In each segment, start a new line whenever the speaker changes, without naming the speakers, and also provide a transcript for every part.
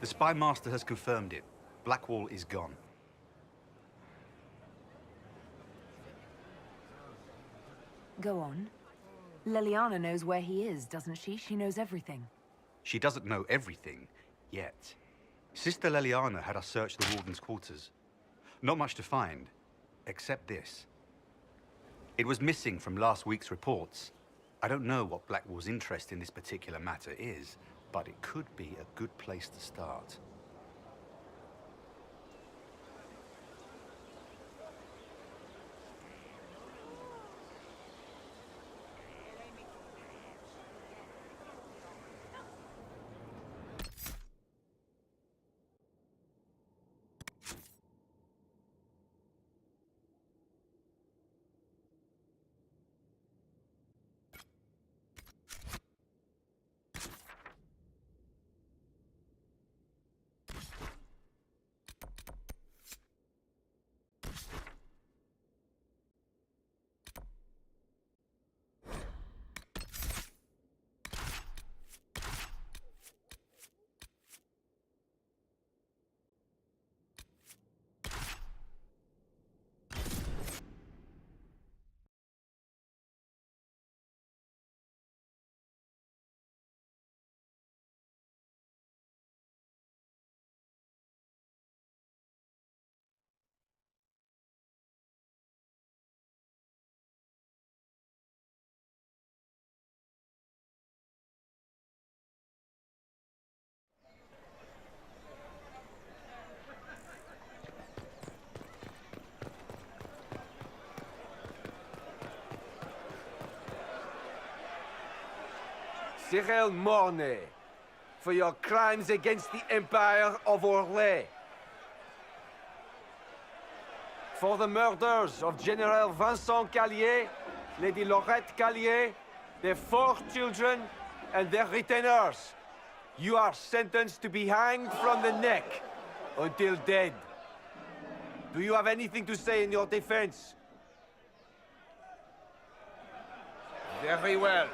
The spy master has confirmed it. Blackwall is gone.
Go on. Leliana knows where he is, doesn't she? She knows everything.
She doesn't know everything, yet. Sister Leliana had us search the Warden's quarters. Not much to find, except this. It was missing from last week's reports. I don't know what Blackwall's interest in this particular matter is, but it could be a good place to start.
Cyril Mornay, for your crimes against the Empire of Orlais. For the murders of General Vincent Callier, Lady Laurette Callier, their 4 children, and their retainers. You are sentenced to be hanged from the neck until dead. Do you have anything to say in your defense? Very well.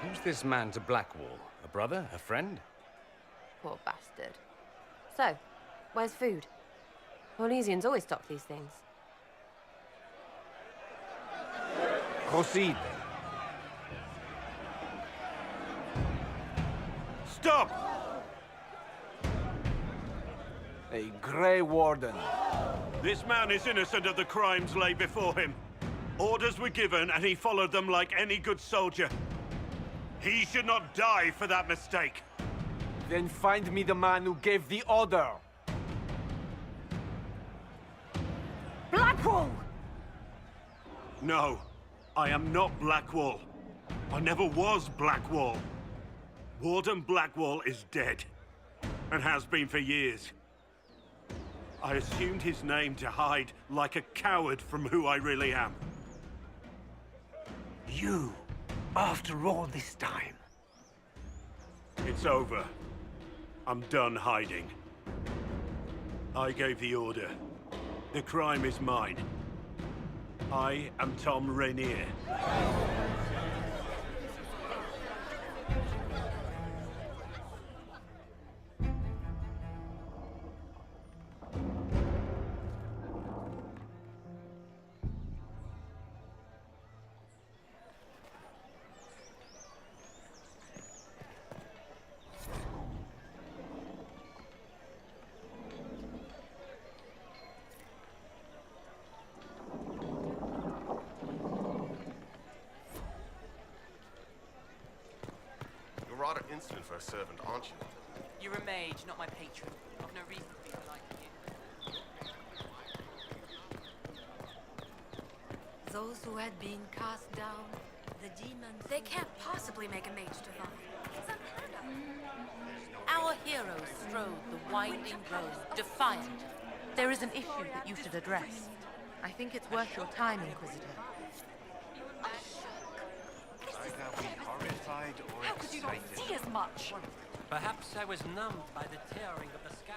Who's this man to Blackwall? A brother? A friend?
Poor bastard. So, where's food? Orlesians always stock these things.
Proceed.
Stop!
A Grey Warden.
This man is innocent of the crimes laid before him. Orders were given and he followed them like any good soldier. He should not die for that mistake.
Then find me the man who gave the order.
Blackwall!
No, I am not Blackwall. I never was Blackwall. Warden Blackwall is dead, and has been for years. I assumed his name to hide like a coward from who I really am.
You, after all this time.
It's over. I'm done hiding. I gave the order. The crime is mine. I am Tom Rainier.
You're rather insolent for a servant, aren't you?
You're a mage, not my patron. I've no reason to be polite to you.
Those who had been cast down, the demons... They can't possibly make a mage divine. It's unheard of.
Our heroes strode the winding road, defiant. There is an issue that you should address. I think it's worth your time, Inquisitor.
Horrified or
How could you not see as much?
Perhaps I was numbed by the tearing of the sky.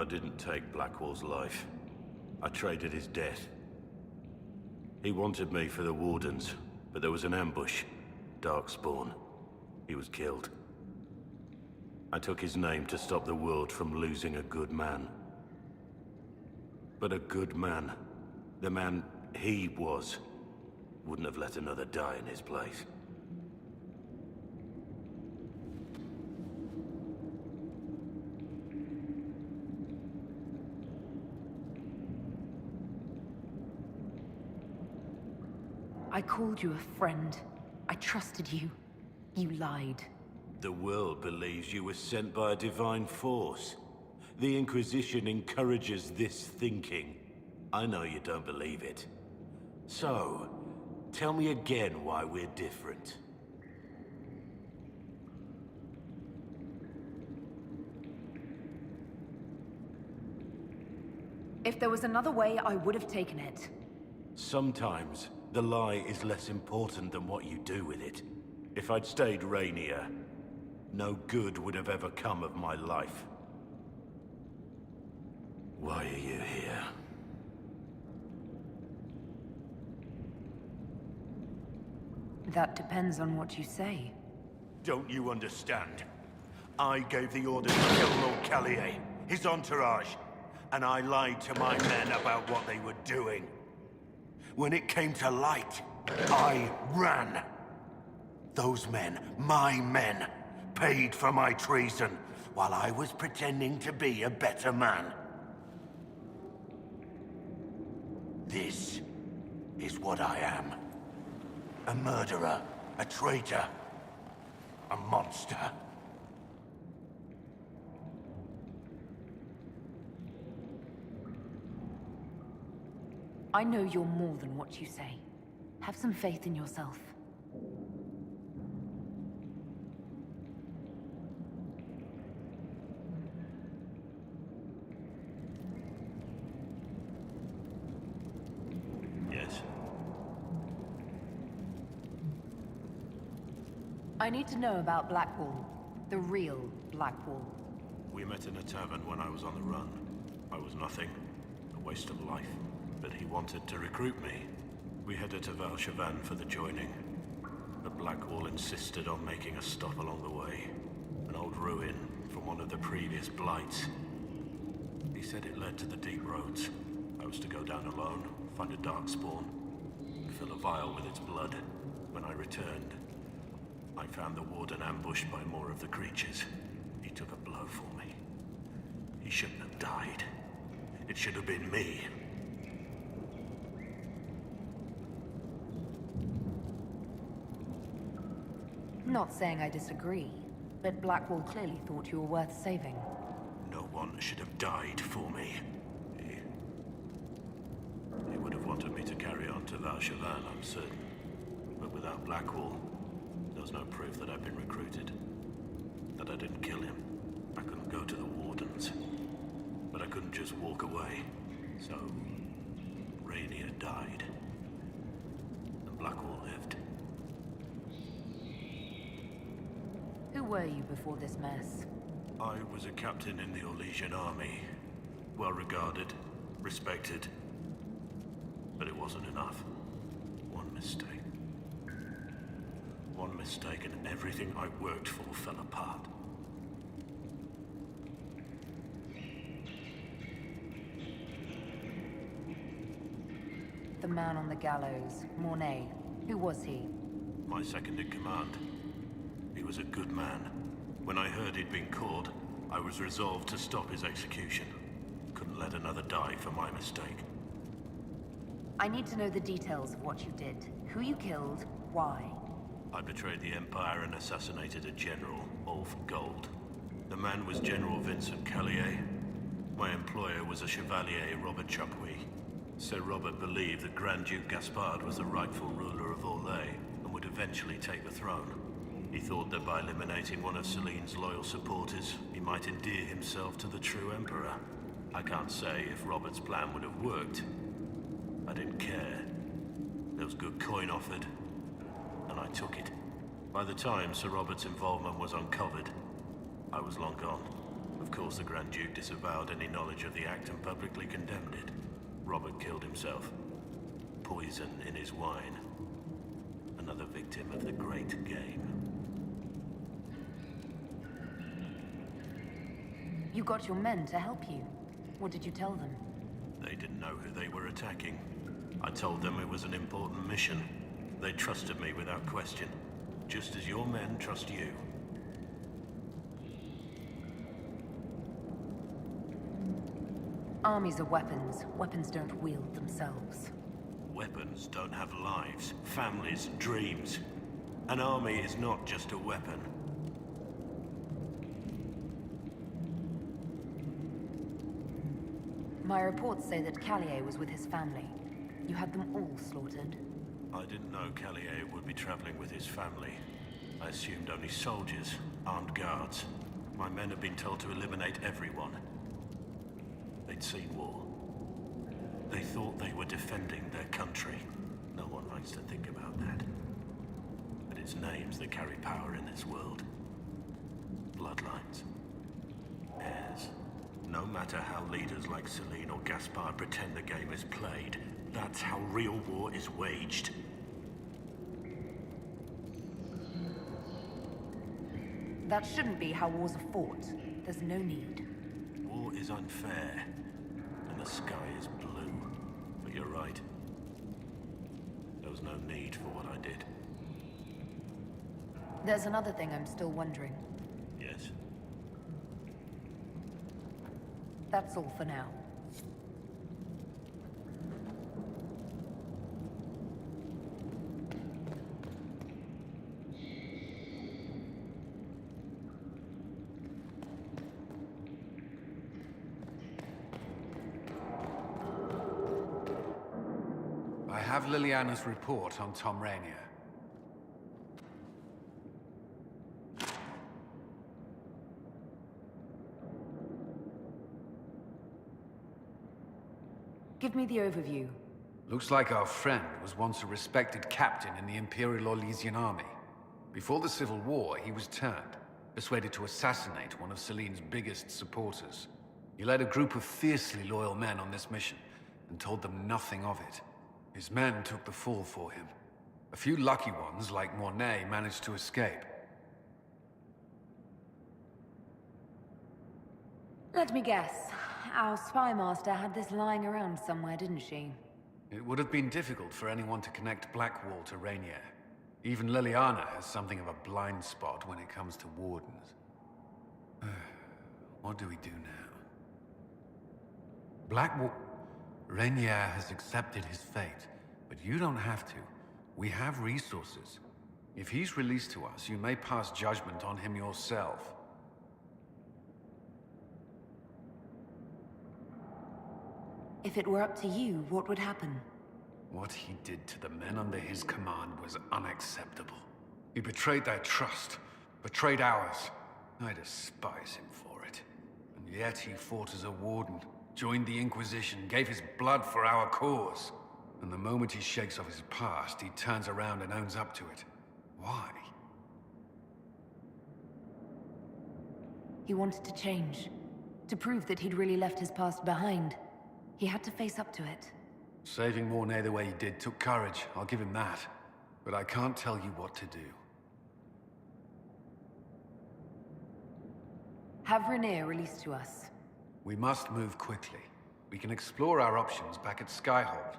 I didn't take Blackwall's life. I traded his death. He wanted me for the Wardens, but there was an ambush. Darkspawn. He was killed. I took his name to stop the world from losing a good man. But a good man, the man he was, wouldn't have let another die in his place.
I called you a friend. I trusted you. You lied.
The world believes you were sent by a divine force. The Inquisition encourages this thinking. I know you don't believe it. So, tell me again why we're different.
If there was another way, I would have taken it.
Sometimes, the lie is less important than what you do with it. If I'd stayed Rainier, no good would have ever come of my life. Why are you here?
That depends on what you say.
Don't you understand? I gave the order to kill Lord Callier, his entourage, and I lied to my men about what they were doing. When it came to light, I ran. Those men, my men, paid for my treason, while I was pretending to be a better man. This is what I am. A murderer, a traitor, a monster.
I know you're more than what you say. Have some faith in yourself.
Yes.
I need to know about Blackwall. The real Blackwall.
We met in a tavern when I was on the run. I was nothing, a waste of life. But he wanted to recruit me. We headed to Valshavan for the joining. But Blackwall insisted on making a stop along the way. An old ruin from one of the previous blights. He said it led to the deep roads. I was to go down alone, find a darkspawn, fill a vial with its blood. When I returned, I found the warden ambushed by more of the creatures. He took a blow for me. He shouldn't have died. It should have been me.
Not saying I disagree, but Blackwall clearly thought you were worth saving.
No one should have died for me. He would have wanted me to carry on to Valshavan, I'm certain. But without Blackwall, there was no proof that I'd been recruited. That I didn't kill him. I couldn't go to the Wardens. But I couldn't just walk away. So, Rainier died. And Blackwall lived.
Who were you before this mess?
I was a captain in the Orlesian army. Well regarded, respected. But it wasn't enough. One mistake. One mistake and everything I worked for fell apart.
The man on the gallows, Mornay. Who was he?
My second in command. He was a good man. When I heard he'd been caught, I was resolved to stop his execution. Couldn't let another die for my mistake.
I need to know the details of what you did. Who you killed, why.
I betrayed the Empire and assassinated a general, all for gold. The man was General Vincent Callier. My employer was a Chevalier, Robert Chapuis. Sir Robert believed that Grand Duke Gaspard was the rightful ruler of Orlais and would eventually take the throne. He thought that by eliminating one of Celine's loyal supporters, he might endear himself to the true Emperor. I can't say if Robert's plan would have worked. I didn't care. There was good coin offered, and I took it. By the time Sir Robert's involvement was uncovered, I was long gone.
Of
course, the Grand Duke disavowed any knowledge of the act and publicly condemned it. Robert killed himself. Poison in his wine. Another victim of the Great Game.
You got your men to help you. What did you tell them?
They didn't know who they were attacking. I told them it was an important mission. They trusted me without question. Just as your men trust you.
Armies are weapons. Weapons don't wield themselves.
Weapons don't have lives, families, dreams. An army is not just a weapon.
My reports say that Callier was with his family. You had them all slaughtered.
I didn't know Callier would be traveling with his family. I assumed only soldiers, armed guards. My men had been told to eliminate everyone. They'd seen war. They thought they were defending their country. No one likes to think about that. But it's names that carry power in this world. Bloodlines. Heirs. No matter how leaders like Celine or Gaspard pretend the game is played, that's how real war is waged.
That shouldn't be how wars are fought. There's no need.
War is unfair, and the sky is blue. But you're right. There was no need for what I did.
There's another thing I'm still wondering.
Yes?
That's all for now.
I have Liliana's report on Tom Rainier.
Give me the overview.
Looks like our friend was once a respected captain in the Imperial Orlesian army. Before the Civil War, he was turned, persuaded to assassinate one of Celine's biggest supporters. He led a group of fiercely loyal men on this mission, and told them nothing of it. His men took the fall for him. A few lucky ones, like Mornay, managed to escape.
Let me guess. Our spy master had this lying around somewhere, didn't she?
It would have been difficult for anyone to connect Blackwall to Rainier. Even Liliana has something of a blind spot when it comes to wardens. What do we do now? Blackwall... Rainier has accepted his fate, but you don't have to. We have resources. If he's released to us, you may pass judgment on him yourself.
If it were up to you, what would happen?
What he did to the men under his command was unacceptable. He betrayed their trust, betrayed ours. I despise him for it. And yet he fought as a warden, joined the Inquisition, gave his blood for our cause. And the moment he shakes off his past, he turns around and owns up to it. Why?
He wanted to change. To prove that he'd really left his past behind. He had to face up to it.
Saving Mornay the way he did took courage, I'll give him that. But I can't tell you what to do.
Have Rainier released to us.
We must move quickly. We can explore our options back at Skyhold.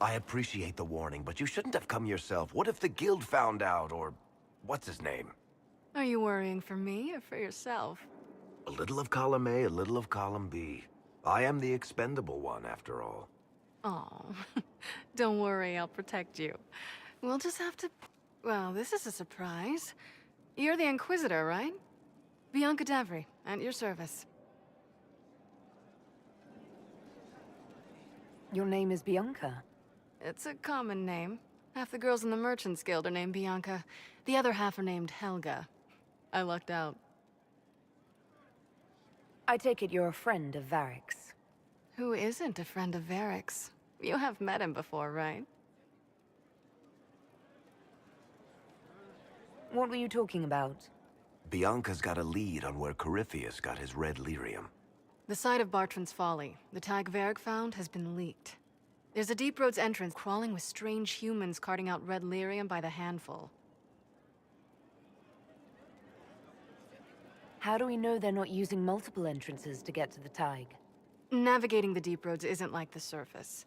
I appreciate the warning, but you shouldn't have come yourself. What if the guild found out, or what's his name?
Are you worrying for me or for yourself?
A little of column A, a little of column B. I am the expendable one, after all.
Oh, don't worry, I'll protect you. We'll just have to... Well, this is a surprise. You're the Inquisitor, right? Bianca Davry, at your service.
Your name is Bianca?
It's a common name. Half the girls in the Merchants Guild are named Bianca. The other half are named Helga. I lucked out.
I take it you're a friend of Varric's.
Who isn't a friend of Varric's? You have met him before, right?
What were you talking about?
Bianca's got a lead on where Corypheus got his red lyrium.
The site of Bartran's Folly, the tag Varric found, has been leaked. There's a Deep Roads entrance crawling with strange humans carting out red lyrium by the handful.
How do we know they're not using multiple entrances to get to the Tig?
Navigating the Deep Roads isn't like the surface.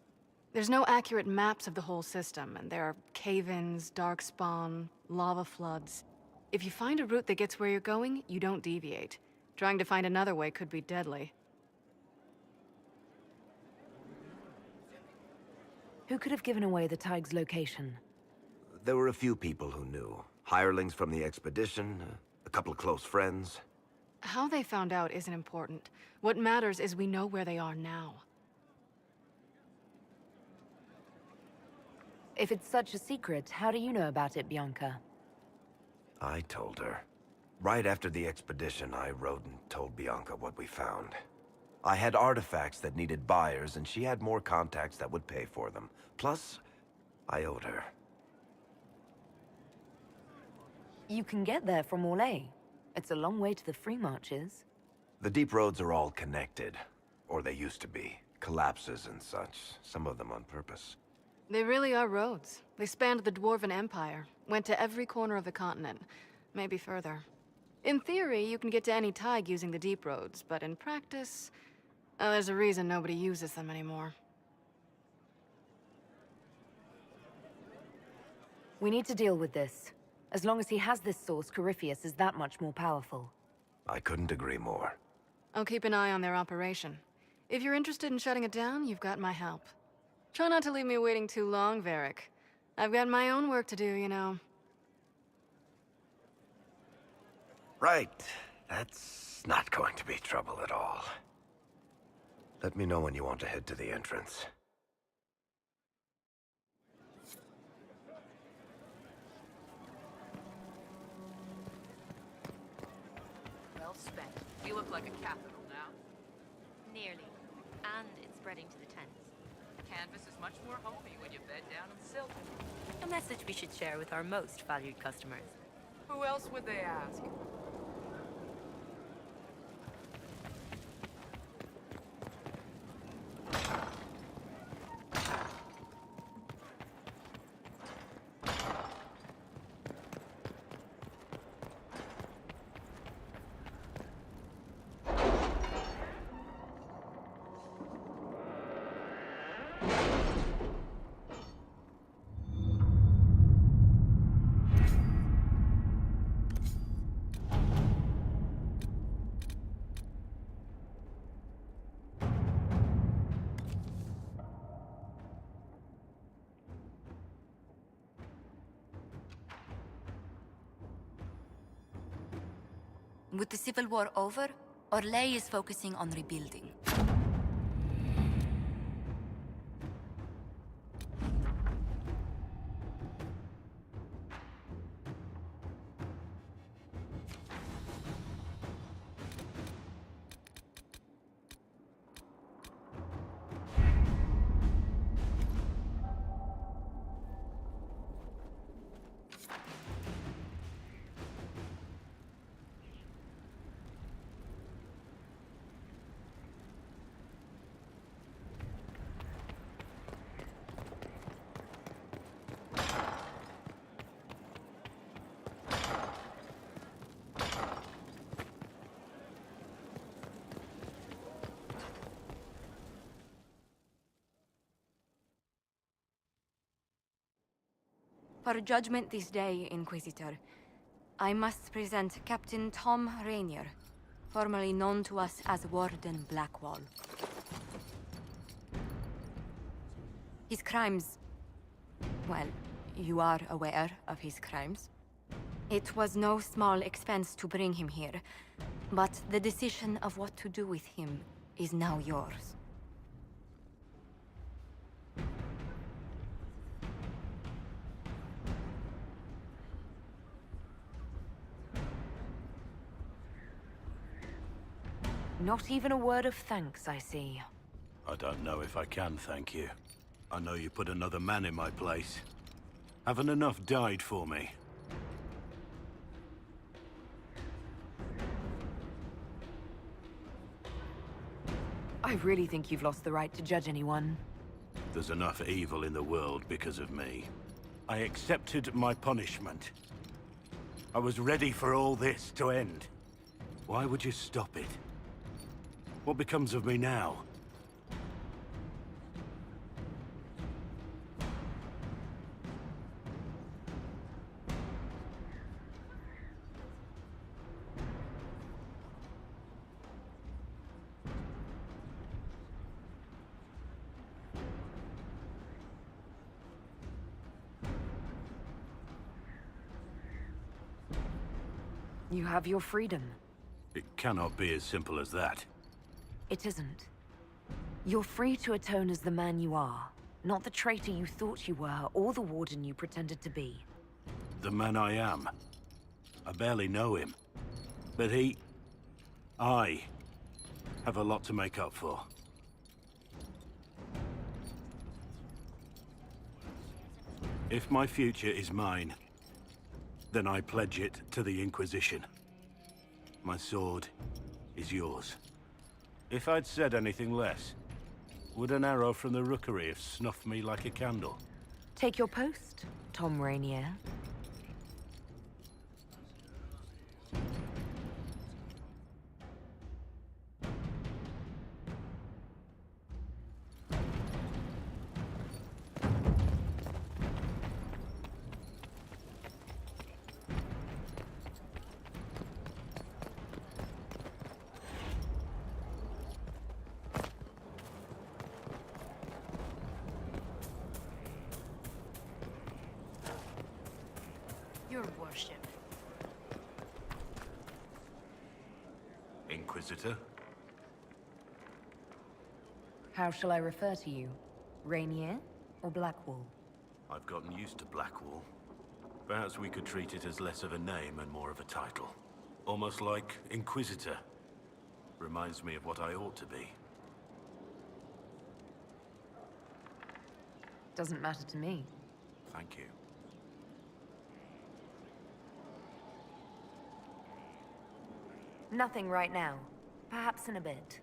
There's no accurate maps of the whole system, and there are cave-ins, darkspawn, lava floods. If you find a route that gets where you're going, you don't deviate. Trying to find another way could be deadly.
Who could have given away the Tig's location?
There were a few people who knew. Hirelings from the expedition, a couple of close friends.
How they found out isn't important. What matters is we know where they are now.
If it's such a secret, how do you know about it, Bianca?
I told her. Right after the expedition, I wrote and told Bianca what we found. I had artifacts that needed buyers, and she had more contacts that would pay for them. Plus, I owed her.
You can get there from Orlais. It's a long way to the Free Marches.
The deep roads are all connected. Or they used to be. Collapses and such. Some of them on purpose.
They really are roads. They spanned the Dwarven Empire, went to every corner of the continent, maybe further. In theory, you can get to any Tig using the deep roads, but in practice, there's a reason nobody uses them anymore.
We need to deal with this. As long as he has this source, Corypheus is that much more powerful.
I couldn't agree more.
I'll keep an eye on their operation. If you're interested in shutting it down, you've got my help. Try not to leave me waiting too long, Varric. I've got my own work to do, you know.
Right. That's not going to be trouble at all. Let me know when you want to head to the entrance.
Well spent. You look like a capital now.
Nearly. And it's spreading to the tents.
Canvas is much more homey when you bed down in silk.
A message we should share with our most valued customers.
Who else would they ask?
With the Civil War over, Orlais is focusing on rebuilding. For judgment this day, Inquisitor, I must present Captain Tom Rainier, formerly known to us as Warden Blackwall. His crimes... well, you are aware of his crimes. It was no small expense to bring him here, but the decision of what to do with him is now yours.
Not even a word of thanks, I see.
I don't know if I can thank you. I know you put another man in my place. Haven't enough died for me.
I really think you've lost the right to judge anyone.
There's enough evil in the world because of me. I accepted my punishment. I was ready for all this to end. Why would you stop it? What becomes of me now?
You have your freedom.
It cannot be as simple as that.
It isn't. You're free to atone as the man you are, not the traitor you thought you were, or the warden you pretended to be.
The man I am. I barely know him. But I have a lot to make up for. If my future is mine, then I pledge it to the Inquisition. My sword is yours. If I'd said anything less, would an arrow from the rookery have snuffed me like a candle?
Take your post, Tom Rainier.
Your worship.
Inquisitor?
How shall I refer to you? Rainier or Blackwall?
I've gotten used to Blackwall. Perhaps we could treat it as less of a name and more of a title. Almost like Inquisitor. Reminds me of what I ought to be.
Doesn't matter to me.
Thank you.
Nothing right now. Perhaps in a bit.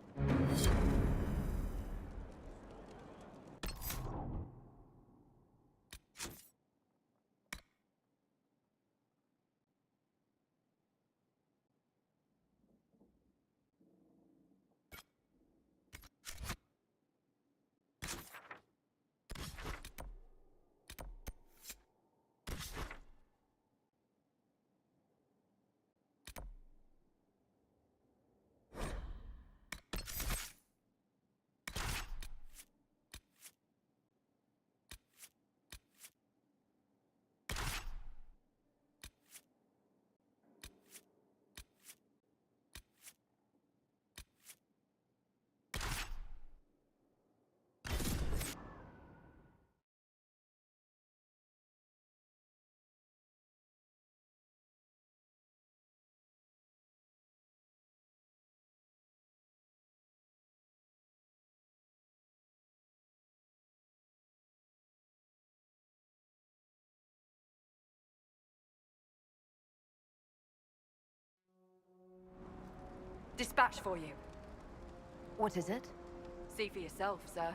Dispatch for you.
What is it?
See for yourself, sir.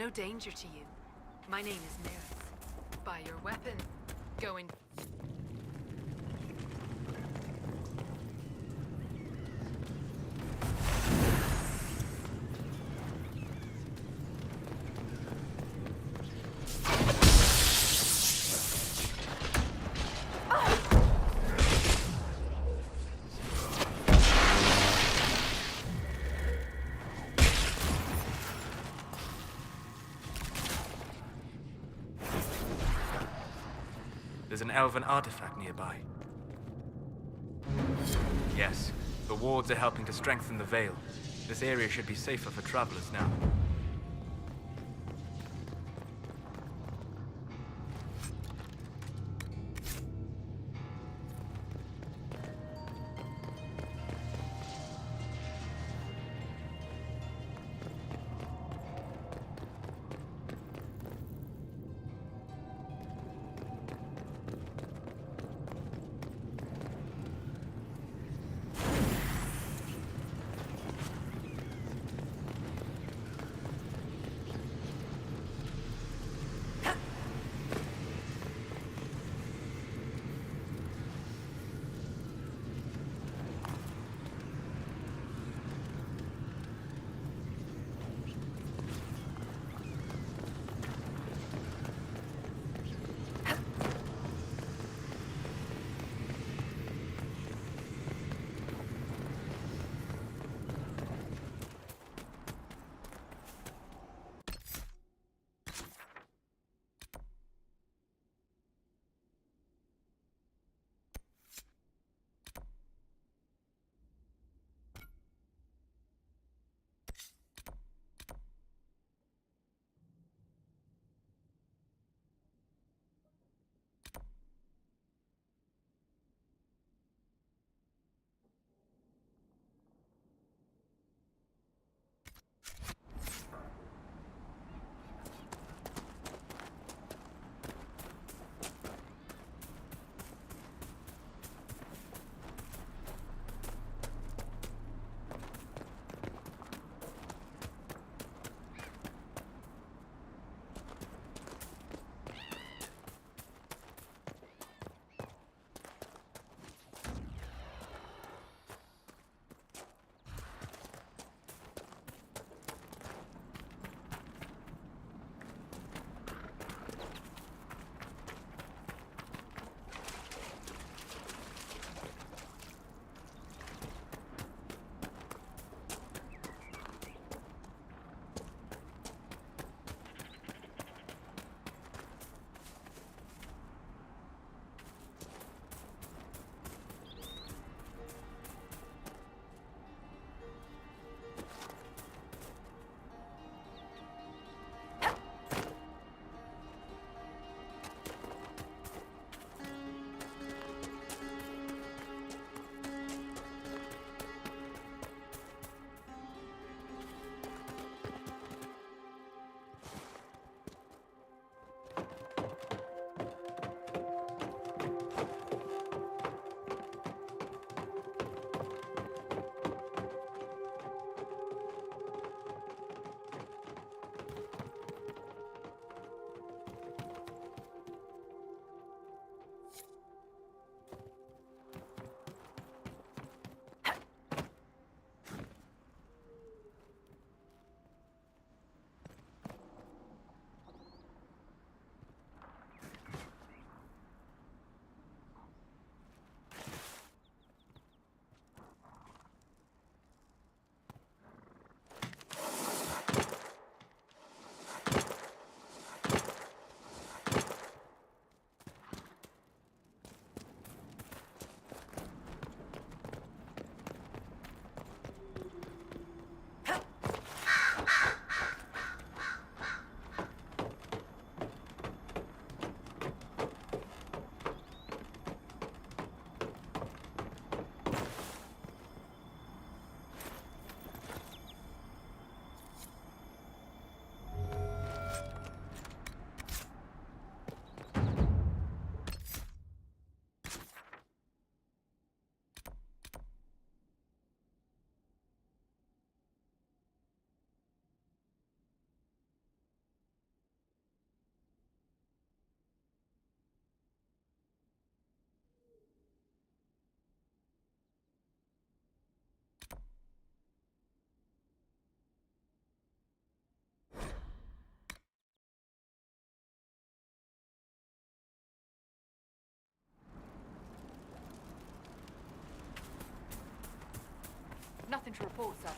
no danger to you. My name is Nerith. Buy your weapon. Go in.
There's an elven artifact nearby. Yes, the wards are helping to strengthen the Veil. This area should be safer for travelers now.
Nothing to report, sir.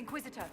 Inquisitor.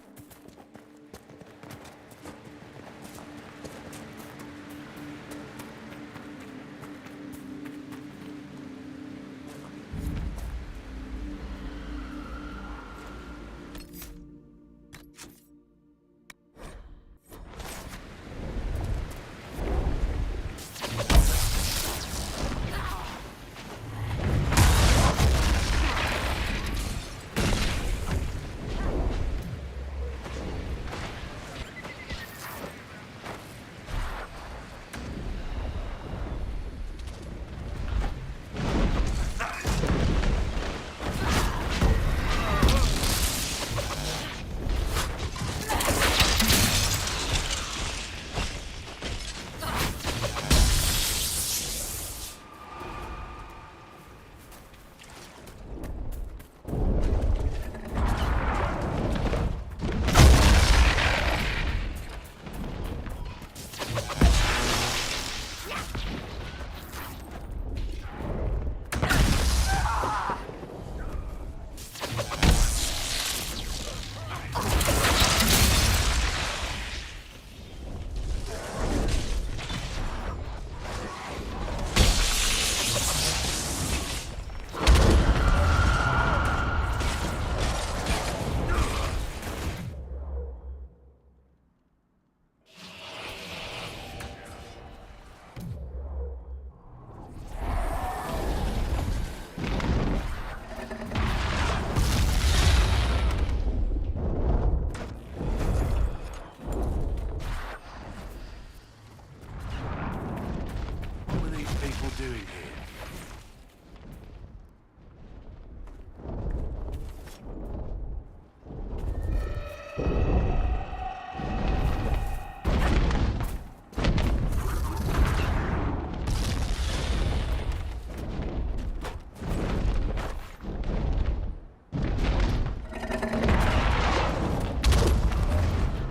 Doing here?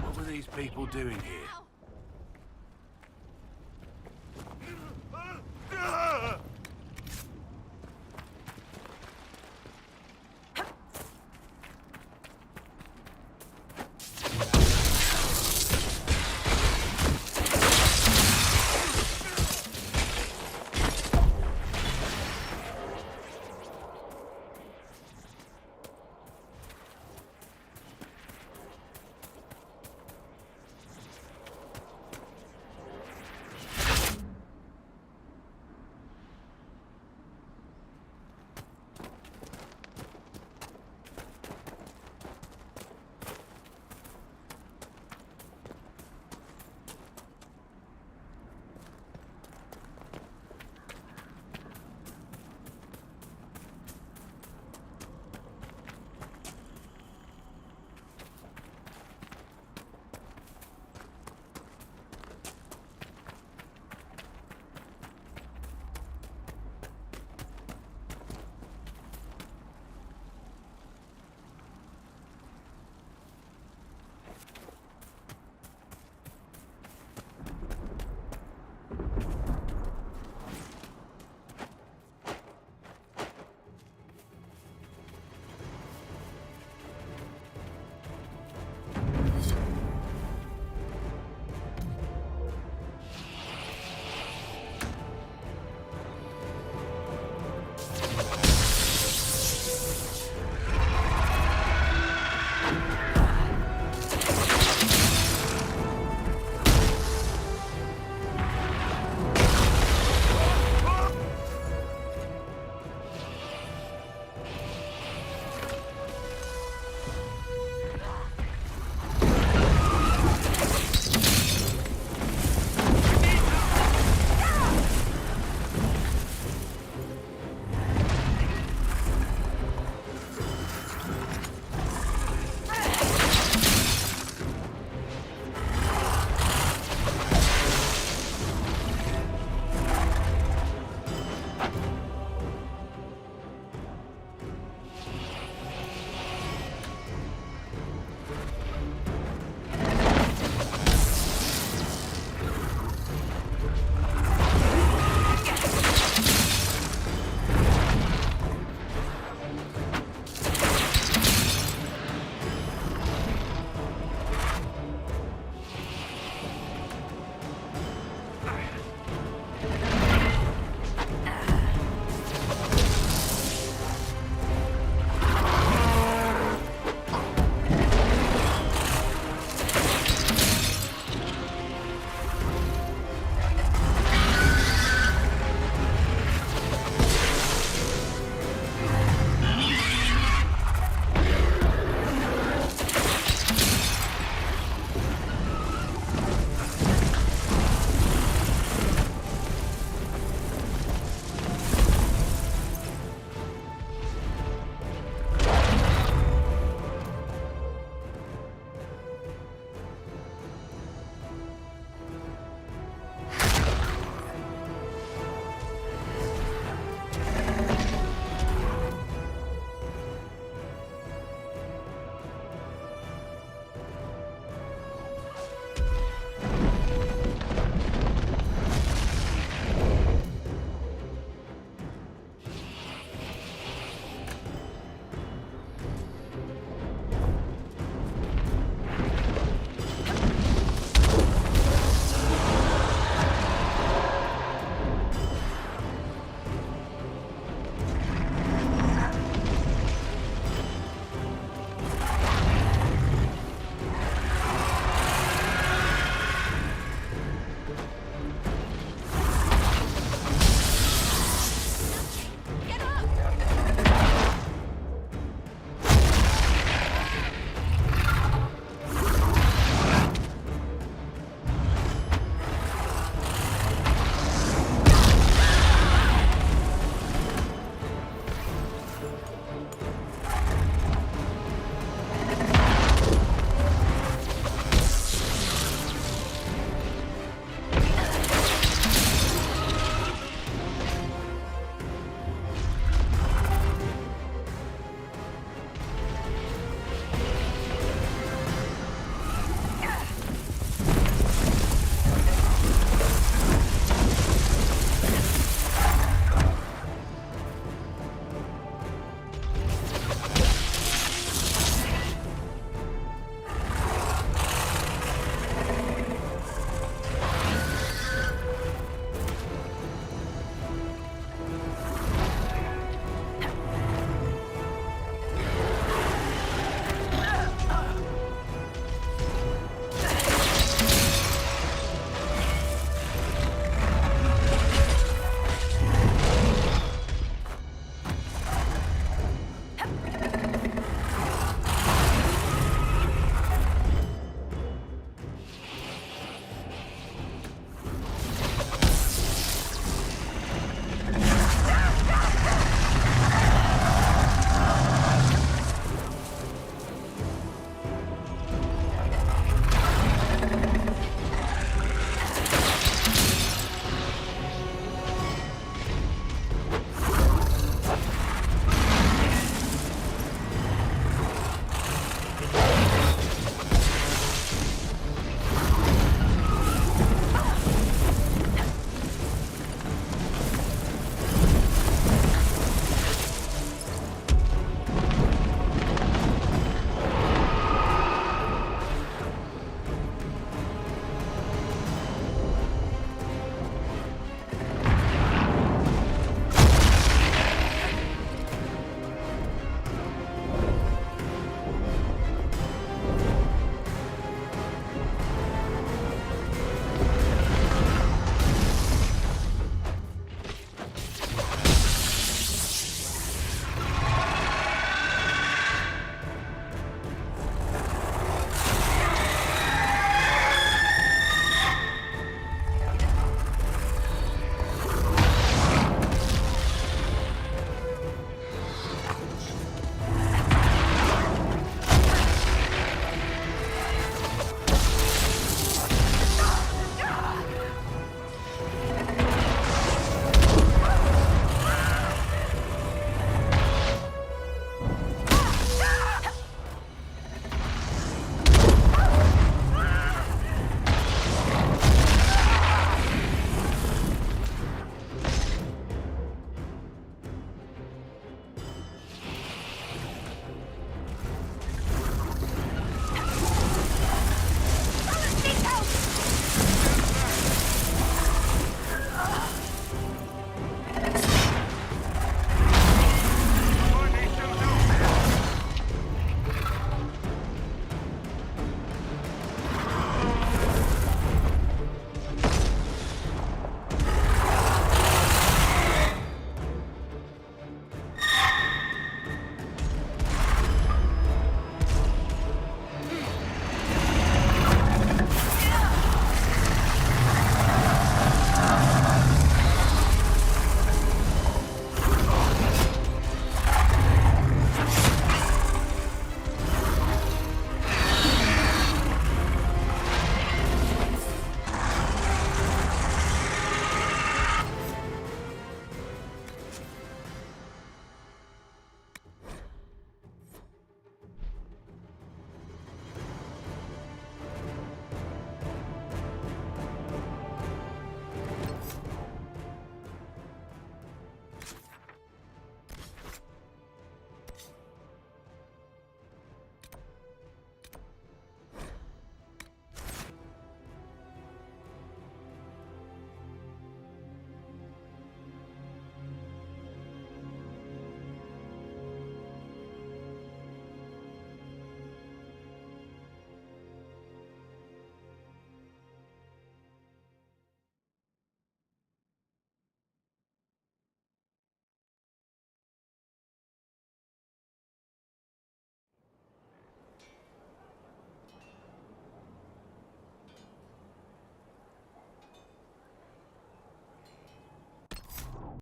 What were these people doing here?